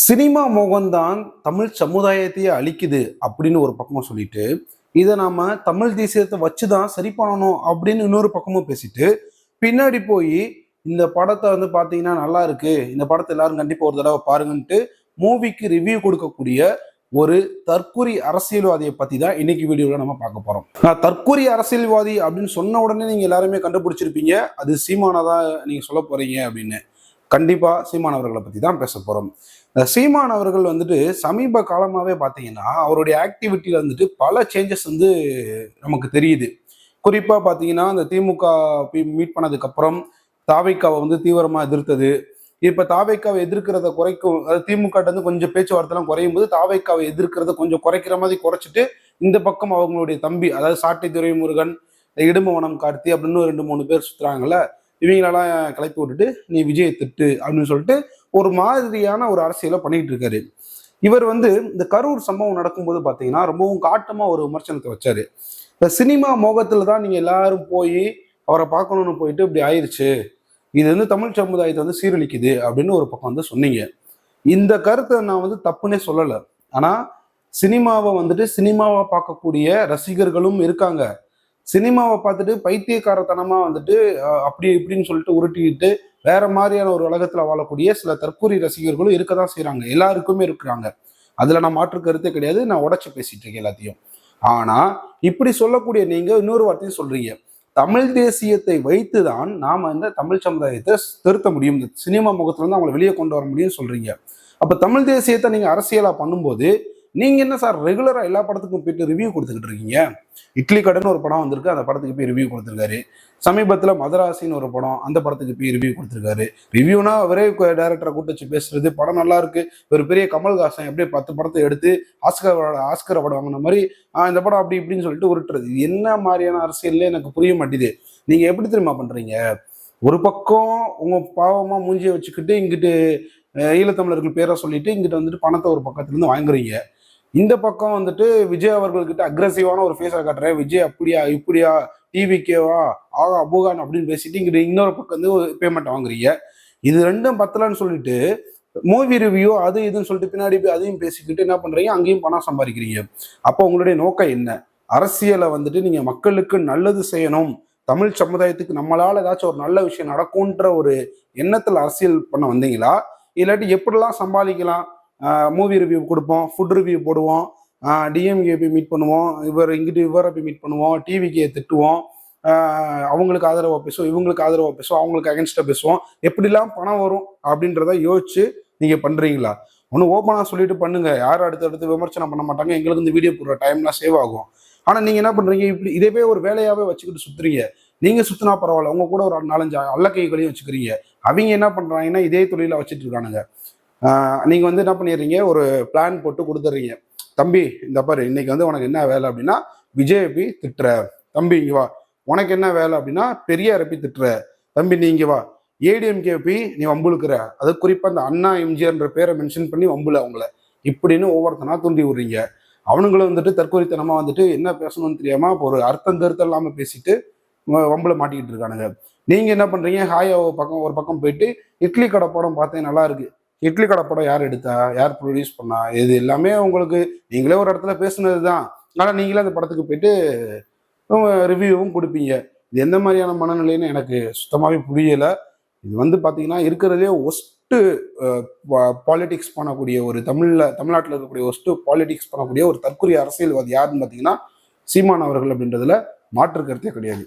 Cinema மோகம்தான் Tamil சமுதாயத்தையே அழிக்குது அப்படின்னு ஒரு பக்கமா சொல்லிட்டு, இதை நாம தமிழ் தேசியத்தை வச்சுதான் சரி பண்ணணும் அப்படின்னு இன்னொரு பக்கமும் பேசிட்டு, பின்னாடி போய் இந்த படத்தை வந்து பாத்தீங்கன்னா நல்லா இருக்கு, இந்த படத்தை எல்லாரும் கண்டிப்பா ஒரு தடவை பாருங்கன்ட்டு மூவிக்கு ரிவ்யூ கொடுக்கக்கூடிய ஒரு தற்குறி அரசியல்வாதியை பத்தி தான் இன்னைக்கு வீடியோல நம்ம பார்க்க போறோம். நான் தற்குறி அரசியல்வாதி அப்படின்னு சொன்ன உடனே நீங்க எல்லாருமே கண்டுபிடிச்சிருப்பீங்க அது சீமானதான் நீங்க சொல்ல போறீங்க அப்படின்னு. கண்டிப்பா சீமான் அவர்களை பத்தி தான் பேச போறோம். சீமான் அவர்கள் வந்துட்டு சமீப காலமாவே பாத்தீங்கன்னா அவருடைய ஆக்டிவிட்டியில வந்துட்டு பல சேஞ்சஸ் வந்து நமக்கு தெரியுது. குறிப்பா பாத்தீங்கன்னா இந்த திமுக மீட் பண்ணதுக்கு அப்புறம் தாவைக்காவை வந்து தீவிரமா எதிர்த்தது. இப்ப தாவைக்காவை எதிர்க்கிறத குறைக்கும், அதாவது திமுக வந்து கொஞ்சம் பேச்சுவார்த்தை எல்லாம் குறையும் போது தாவைக்காவை எதிர்க்கிறத கொஞ்சம் குறைக்கிற மாதிரி குறைச்சிட்டு இந்த பக்கம் அவங்களுடைய தம்பி, அதாவது சாட்டை துரைமுருகன், இடும்பவனம் கார்த்தி அப்படின்னு 2-3 பேர் சுத்துறாங்கல்ல, இவங்களெல்லாம் கிளப்பி விட்டுட்டு நீ விஜயை திட்டு அப்படின்னு சொல்லிட்டு ஒரு மாதிரியான ஒரு அரசியலை பண்ணிட்டு இருக்காரு. இவர் வந்து இந்த கரூர் சம்பவம் நடக்கும்போது பாத்தீங்கன்னா ரொம்பவும் காட்டமா ஒரு விமர்சனத்தை வச்சாரு. இந்த சினிமா மோகத்துல தான் நீங்க எல்லாரும் போய் அவரை பார்க்கணும்னு போயிட்டு இப்படி ஆயிடுச்சு, இது வந்து தமிழ் சமுதாயத்தை வந்து சீரழிக்குது அப்படின்னு ஒரு பக்கம் வந்து சொன்னீங்க. இந்த கருத்தை நான் வந்து தப்புன்னே சொல்லலை. ஆனா சினிமாவை வந்துட்டு சினிமாவை பார்க்கக்கூடிய ரசிகர்களும் இருக்காங்க. சினிமாவை பார்த்துட்டு பைத்தியக்காரத்தனமா வந்துட்டு அப்படி இப்படின்னு சொல்லிட்டு உருட்டிக்கிட்டு வேற மாதிரியான ஒரு உலகத்துல வாழக்கூடிய சில தற்கூரி ரசிகர்களும் இருக்கதான் செய்யறாங்க, எல்லாருக்குமே இருக்கிறாங்க. அதுல நான் மாற்று கருத்தே கிடையாது, நான் உடைச்சு பேசிட்டு இருக்கேன் எல்லாத்தையும். ஆனா இப்படி சொல்லக்கூடிய நீங்க இன்னொரு வார்த்தையும் சொல்றீங்க, தமிழ் தேசியத்தை வைத்துதான் நாம இந்த தமிழ் சமுதாயத்தை திருத்த முடியும், சினிமா முகத்துல இருந்து அவங்களை வெளியே கொண்டு வர முடியும்னு சொல்றீங்க. அப்ப தமிழ் தேசியத்தை நீங்க அரசியலா பண்ணும்போது நீங்க என்ன சார் ரெகுலரா எல்லா படத்துக்கும் போயிட்டு ரிவ்யூ கொடுத்துக்கிட்டு இருக்கீங்க? இட்லி கடைன்னு ஒரு படம் வந்திருக்கு, அந்த படத்துக்கு போய் ரிவ்யூ கொடுத்துருக்காரு. சமீபத்துல மதராசின்னு ஒரு படம், அந்த படத்துக்கு போய் ரிவ்யூ கொடுத்துருக்காரு. ரிவ்யூனா அவரே டைரக்டரை கூட்டு வச்சு பேசுறது, படம் நல்லா இருக்கு, ஒரு பெரிய கமல்ஹாசன் எப்படியே 10 படத்தை எடுத்து ஆஸ்கர் அவார்டு வாங்கின மாதிரி இந்த படம் அப்படி இப்படின்னு சொல்லிட்டு உருட்டுறது என்ன மாதிரியான அரசியல்ல எனக்கு புரிய மாட்டேது. நீங்க எப்படி தெரியுமா பண்றீங்க? ஒரு பக்கம் உங்க பாவமா மூஞ்சியை வச்சுக்கிட்டு இங்கிட்டு ஈழத்தமிழர்கள் பேரை சொல்லிட்டு இங்கிட்ட வந்துட்டு பணத்தை ஒரு பக்கத்துல இருந்து வாங்குறீங்க. இந்த பக்கம் வந்துட்டு விஜய் அவர்கள்கிட்ட அக்ரஸிவான ஒரு ஃபேஸை காட்டுறேன், விஜய் அப்படியா இப்படியா டிவிக்கேவா ஆகா அபூகான் அப்படின்னு பேசிட்டு இங்கிட்ட இன்னொரு பக்கம் வந்து பேமெண்ட் வாங்குறீங்க. இது ரெண்டும் பத்தலன்னு சொல்லிட்டு மூவி ரிவ்யூ அது இதுன்னு சொல்லிட்டு பின்னாடி போய் அதையும் பேசிக்கிட்டு என்ன பண்றீங்க, அங்கேயும் பணம் சம்பாதிக்கிறீங்க. அப்போ உங்களுடைய நோக்கம் என்ன? அரசியலை வந்துட்டு நீங்க மக்களுக்கு நல்லது செய்யணும், தமிழ் சமுதாயத்துக்கு நம்மளால ஏதாச்சும் ஒரு நல்ல விஷயம் நடக்கும்ன்ற ஒரு எண்ணத்துல அரசியல் பண்ண வந்தீங்களா, இல்லாட்டி எப்படிலாம் சம்பாதிக்கலாம், மூவி ரிவ்யூ கொடுப்போம், ஃபுட் ரிவ்யூ போடுவோம், டிஎம்கே போய் மீட் பண்ணுவோம், இவரை போய் மீட் பண்ணுவோம், டிவிக்கே திட்டுவோம், அவங்களுக்கு ஆதரவாக பேசுவோம், இவங்களுக்கு ஆதரவாக பேசுவோம், அவங்களுக்கு அகென்ஸ்டாக பேசுவோம், எப்படிலாம் பணம் வரும் அப்படின்றத யோசிச்சு நீங்க பண்றீங்களா? ஒன்று ஓப்பனாக சொல்லிட்டு பண்ணுங்க, யாரும் அடுத்தடுத்து விமர்சனம் பண்ண மாட்டாங்க, எங்களுக்கு இந்த வீடியோ போடுற டைம்லாம் சேவ் ஆகும். ஆனா நீங்க என்ன பண்றீங்க, இப்படி இதே ஒரு வேலையாவே வச்சுக்கிட்டு சுத்துறீங்க. நீங்க சுத்தினா பரவாயில்ல, உங்க கூட ஒரு 4-5 அல்லக்கைகளையும் வச்சுக்கிறீங்க. அவங்க என்ன பண்றாங்கன்னா இதே தொழில வச்சுட்டு இருக்கானுங்க. நீங்க வந்து என்ன பண்ணிடுறீங்க, ஒரு பிளான் போட்டு கொடுத்துட்றீங்க, தம்பி இந்த பாரு இன்னைக்கு வந்து உனக்கு என்ன வேலை அப்படின்னா விஜய் போய் திட்டுற, தம்பி இங்க வா. உனக்கு என்ன வேலை அப்படின்னா பெரியாரை போய் திட்டுற, தம்பி நீ இங்க வா. ஏடிஎம்கே போய் நீ வம்புழுக்கிற, அது குறிப்பா அந்த அண்ணா எம்ஜிஆர்ன்ற பேரை மென்ஷன் பண்ணி வம்புல அவங்கள இப்படின்னு ஒவ்வொருத்தனா தூண்டி விடுறீங்க. அவனுங்களும் வந்துட்டு தற்கொலைத்தனமா வந்துட்டு என்ன பேசணும்னு தெரியாம ஒரு அர்த்தம் திருத்தம் இல்லாம பேசிட்டு வம்புல மாட்டிக்கிட்டு இருக்கானுங்க. நீங்க என்ன பண்றீங்க, ஹாயா ஒரு பக்கம் போயிட்டு இட்லி கடை படம் பார்த்தேன் நல்லா இருக்கு, இட்லி கடை படம் யார் எடுத்தா, யார் ப்ரொடியூஸ் பண்ணா, இது எல்லாமே உங்களுக்கு நீங்களே ஒரு இடத்துல பேசுனது தான். ஆனால் நீங்களே அந்த படத்துக்கு போயிட்டு ரிவ்யூவும் கொடுப்பீங்க. இது எந்த மாதிரியான மனநிலைன்னு எனக்கு சுத்தமாகவே புரியலை. இது வந்து பார்த்தீங்கன்னா இருக்கிறதே ஒஸ்ட்டு பாலிடிக்ஸ் பண்ணக்கூடிய ஒரு தமிழ்நாட்டில் இருக்கக்கூடிய ஒஸ்ட்டு பாலிடிக்ஸ் பண்ணக்கூடிய ஒரு தற்கொலை அரசியல்வாதி யாருன்னு பார்த்தீங்கன்னா சீமான் அவர்கள் அப்படின்றதுல மாற்று கருத்தே கிடையாது.